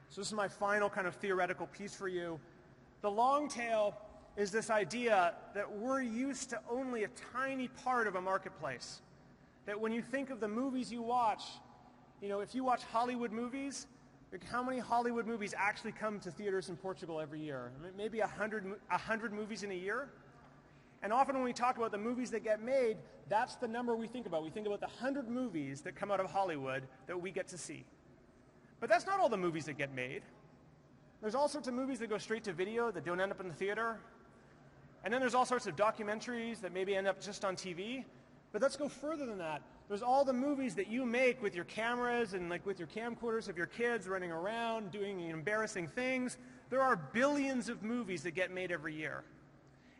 So this is my final kind of theoretical piece for you. The long tail is this idea that we're used to only a tiny part of a marketplace. That when you think of the movies you watch, if you watch Hollywood movies, how many Hollywood movies actually come to theaters in Portugal every year? Maybe 100 movies in a year? And often when we talk about the movies that get made, that's the number we think about. We think about the 100 movies that come out of Hollywood that we get to see. But that's not all the movies that get made. There's all sorts of movies that go straight to video that don't end up in the theater. And then there's all sorts of documentaries that maybe end up just on TV. But let's go further than that. There's all the movies that you make with your cameras and like with your camcorders of your kids running around doing embarrassing things. There are billions of movies that get made every year.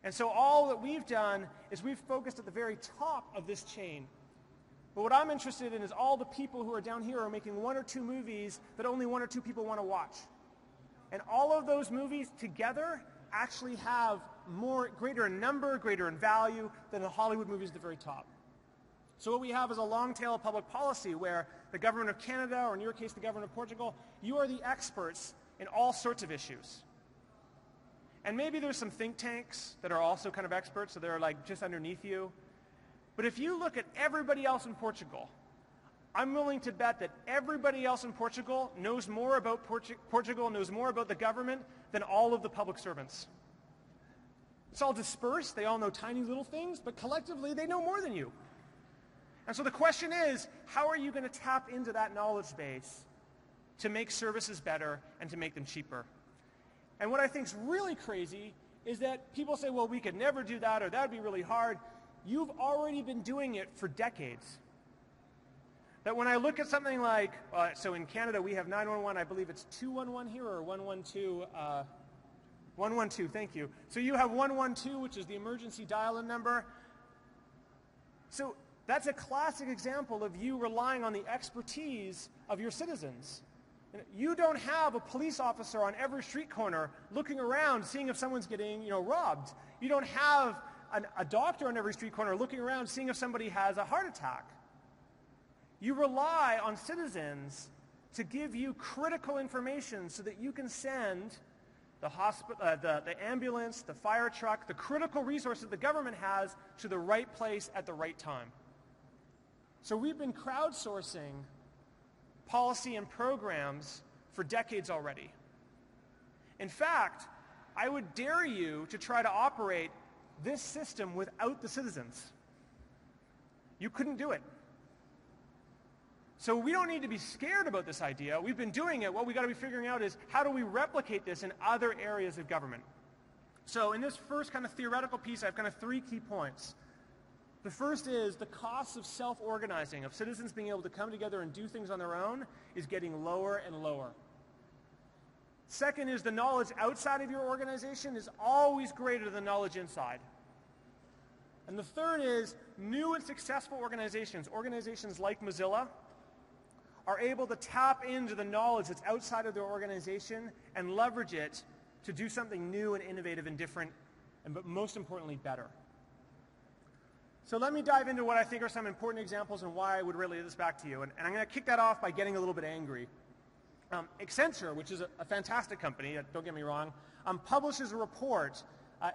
And so all that we've done is we've focused at the very top of this chain. But what I'm interested in is all the people who are down here are making 1 or 2 movies that only 1 or 2 people want to watch. And all of those movies together actually have greater in number, greater in value than the Hollywood movies at the very top. So what we have is a long tail of public policy where the government of Canada, or in your case the government of Portugal, you are the experts in all sorts of issues. And maybe there's some think tanks that are also kind of experts, so they're like just underneath you. But if you look at everybody else in Portugal, I'm willing to bet that everybody else in Portugal knows more about Portugal, knows more about the government than all of the public servants. It's all dispersed, they all know tiny little things, but collectively they know more than you. And so the question is, how are you going to tap into that knowledge base to make services better and to make them cheaper? And what I think is really crazy is that people say, well, we could never do that, or that would be really hard. You've already been doing it for decades. That when I look at something like, so in Canada we have 911, I believe it's 211 here, or 112, 112, thank you. So you have 112, which is the emergency dial-in number. So that's a classic example of you relying on the expertise of your citizens. You don't have a police officer on every street corner looking around, seeing if someone's getting robbed. You don't have a doctor on every street corner looking around, seeing if somebody has a heart attack. You rely on citizens to give you critical information so that you can send the hospital, the ambulance, the fire truck, the critical resources the government has to the right place at the right time. So we've been crowdsourcing policy and programs for decades already. In fact, I would dare you to try to operate this system without the citizens. You couldn't do it. So we don't need to be scared about this idea. We've been doing it. What we've got to be figuring out is how do we replicate this in other areas of government? So in this first kind of theoretical piece, I have kind of 3 key points. The first is the costs of self-organizing, of citizens being able to come together and do things on their own, is getting lower and lower. Second is the knowledge outside of your organization is always greater than knowledge inside. And the third is new and successful organizations like Mozilla, are able to tap into the knowledge that's outside of their organization and leverage it to do something new and innovative and different, but most importantly, better. So let me dive into what I think are some important examples and why I would relay this back to you. And I'm going to kick that off by getting a little bit angry. Accenture, which is a fantastic company, don't get me wrong, publishes a report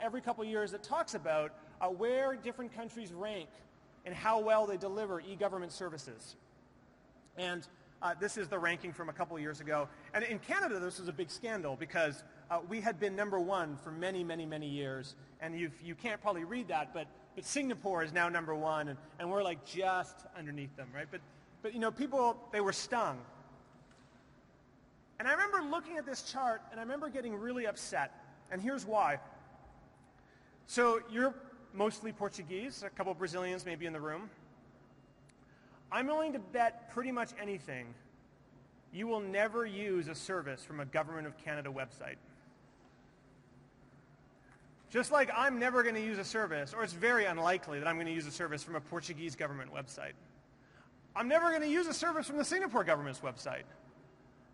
every couple years that talks about where different countries rank and how well they deliver e-government services. And this is the ranking from a couple years ago. And in Canada, this was a big scandal because we had been #1 for many, many, many years. And you can't probably read that, but Singapore is now #1, and we're like just underneath them, right? But people, they were stung. And I remember looking at this chart, and I remember getting really upset. And here's why. So you're mostly Portuguese, a couple of Brazilians maybe in the room. I'm willing to bet pretty much anything you will never use a service from a Government of Canada website. Just like I'm never going to use a service, or it's very unlikely that I'm going to use a service from a Portuguese government website. I'm never going to use a service from the Singapore government's website.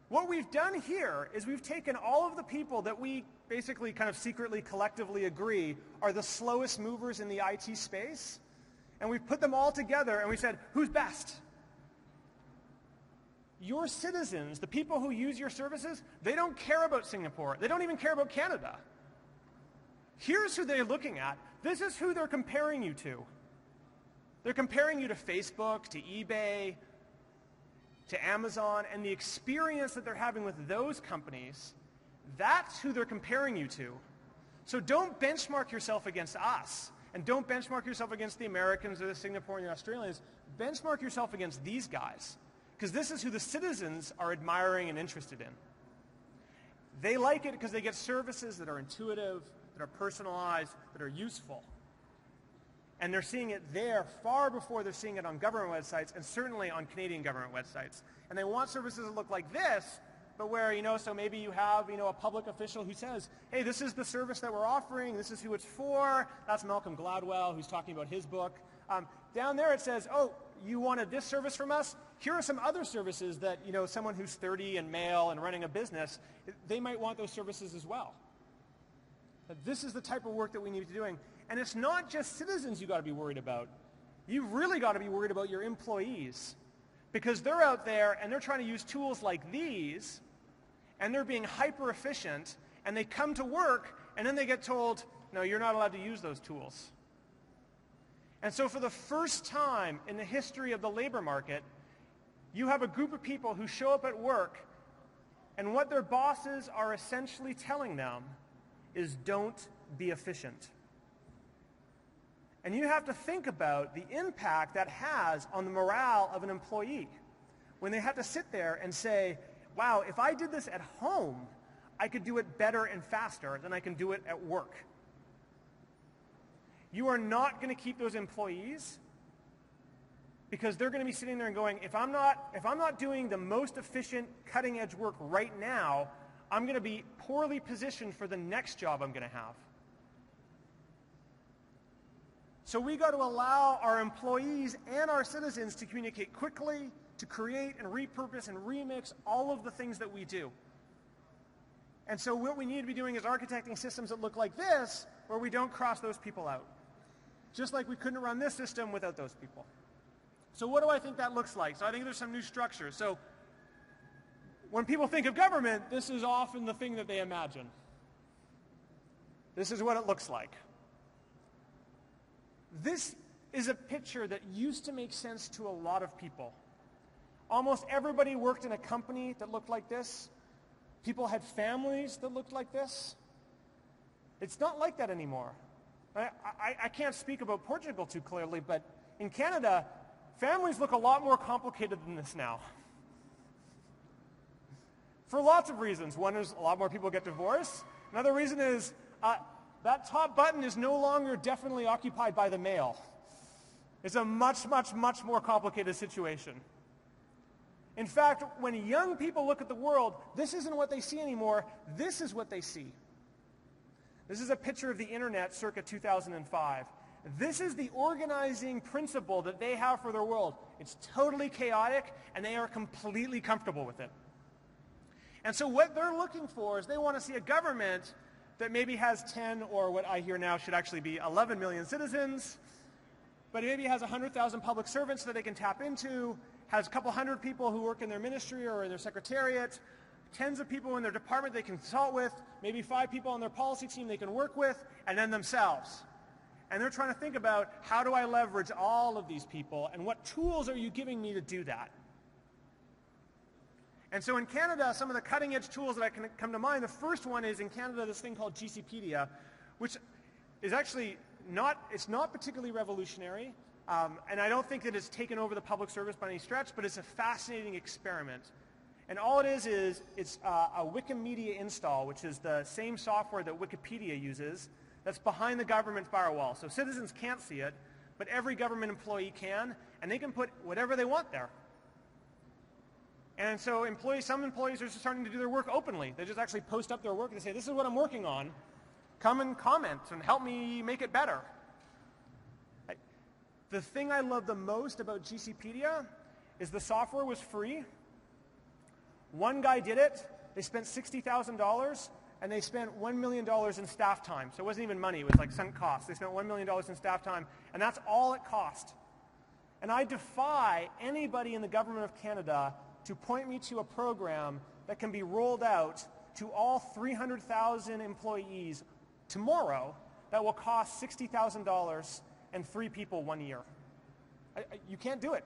What we've done here is we've taken all of the people that we basically kind of secretly, collectively agree are the slowest movers in the IT space, and we've put them all together and we said, who's best? your citizens, the people who use your services, they don't care about Singapore. They don't even care about Canada. Here's who they're looking at. This is who they're comparing you to. They're comparing you to Facebook, to eBay, to Amazon, and the experience that they're having with those companies, that's who they're comparing you to. So don't benchmark yourself against us, and don't benchmark yourself against the Americans or the Singaporean or Australians. Benchmark yourself against these guys, because this is who the citizens are admiring and interested in. They like it because they get services that are intuitive, that are personalized, that are useful. And they're seeing it there far before they're seeing it on government websites, and certainly on Canadian government websites. And they want services that look like this, but where, so maybe you have, a public official who says, hey, this is the service that we're offering, this is who it's for. That's Malcolm Gladwell, who's talking about his book. Down there it says, oh, you wanted this service from us? Here are some other services that, someone who's 30 and male and running a business, they might want those services as well. But this is the type of work that we need to be doing. And it's not just citizens you've got to be worried about. You've really got to be worried about your employees, because they're out there and they're trying to use tools like these, and they're being hyper efficient, and they come to work and then they get told, no, you're not allowed to use those tools. And so for the first time in the history of the labor market, you have a group of people who show up at work, and what their bosses are essentially telling them is, don't be efficient. And you have to think about the impact that has on the morale of an employee when they have to sit there and say, wow, if I did this at home, I could do it better and faster than I can do it at work. You are not going to keep those employees, because they're going to be sitting there and going, if I'm not doing the most efficient, cutting-edge work right now, I'm going to be poorly positioned for the next job I'm going to have. So we got to allow our employees and our citizens to communicate quickly, to create and repurpose and remix all of the things that we do. And so what we need to be doing is architecting systems that look like this, where we don't cross those people out. Just like we couldn't run this system without those people. So what do I think that looks like? So I think there's some new structures. So when people think of government, this is often the thing that they imagine. This is what it looks like. This is a picture that used to make sense to a lot of people. Almost everybody worked in a company that looked like this. People had families that looked like this. It's not like that anymore. I can't speak about Portugal too clearly, but in Canada, families look a lot more complicated than this now. For lots of reasons. One is a lot more people get divorced. Another reason is that top button is no longer definitely occupied by the male. It's a much, much, much more complicated situation. In fact, when young people look at the world, this isn't what they see anymore. This is what they see. This is a picture of the internet circa 2005. This is the organizing principle that they have for their world. It's totally chaotic, and they are completely comfortable with it. And so what they're looking for is they want to see a government that maybe has 10, or what I hear now should actually be 11 million citizens, but maybe has 100,000 public servants that they can tap into, has a couple hundred people who work in their ministry or in their secretariat, tens of people in their department they can consult with, maybe 5 people on their policy team they can work with, and then themselves. And they're trying to think about, how do I leverage all of these people, and what tools are you giving me to do that? And so in Canada, some of the cutting-edge tools that can come to mind, the first one is in Canada this thing called GCpedia, which is actually it's not particularly revolutionary, and I don't think that it's taken over the public service by any stretch, but it's a fascinating experiment. And all it is it's a Wikimedia install, which is the same software that Wikipedia uses, that's behind the government firewall. So citizens can't see it, but every government employee can, and they can put whatever they want there. And so some employees are just starting to do their work openly. They just actually post up their work and say, this is what I'm working on. Come and comment and help me make it better. The thing I love the most about GCpedia is the software was free. One guy did it. They spent $60,000, and they spent $1 million in staff time. So it wasn't even money. It was like sunk costs. They spent $1 million in staff time, and that's all it cost. And I defy anybody in the government of Canada to point me to a program that can be rolled out to all 300,000 employees tomorrow that will cost $60,000 and 3 people 1 year. You can't do it.